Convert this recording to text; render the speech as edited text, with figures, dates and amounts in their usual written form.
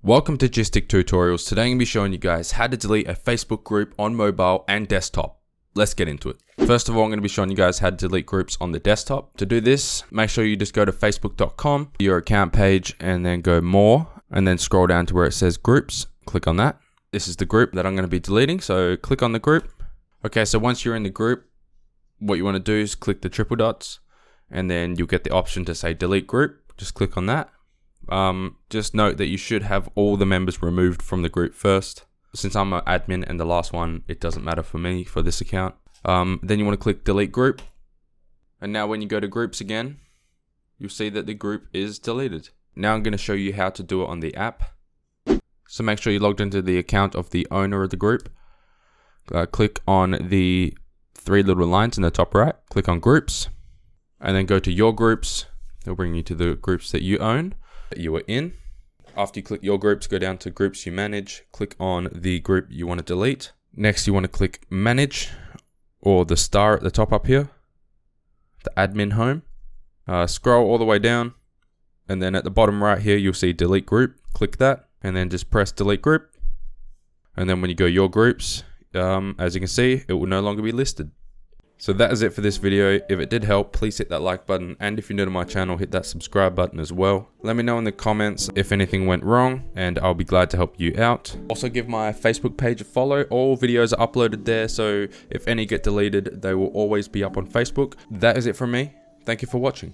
Welcome to GysticTutorials. Today I'm going to be showing you guys how to delete a Facebook group on mobile and desktop. Let's get into it. First of all, I'm going to be showing you guys how to delete groups on the desktop. To do this, make sure you just go to facebook.com, your account page, and then go more, and then scroll down to where it says groups. Click on that. This is the group that I'm going to be deleting, so click on the group. Okay, so once you're in the group, what you want to do is click the triple dots, and then you'll get the option to say delete group. Just click on that. Just note that you should have all the members removed from the group first. Since I'm an admin and the last one, it doesn't matter for me for this account. Then you want to click delete group. And now when you go to groups again, you'll see that the group is deleted. Now I'm going to show you how to do it on the app. So make sure you logged into the account of the owner of the group. Click on the three little lines in the top right. Click on groups and then go to your groups. It'll bring you to the groups that you own, that you are in. After you click your groups, go down to groups you manage, click on the group you want to delete. Next, you want to click manage, or the star at the top up here, the admin home. Scroll all the way down, and then at the bottom right here, you'll see delete group. Click that, and then just press delete group. And then when you go your groups, as you can see, it will no longer be listed. So that is it for this video. If it did help, please hit that like button, and if you're new to my channel, hit that subscribe button as well. Let me know in the comments if anything went wrong, and I'll be glad to help you out. Also give my Facebook page a follow. All videos are uploaded there, so if any get deleted, they will always be up on Facebook. That is it from me. Thank you for watching.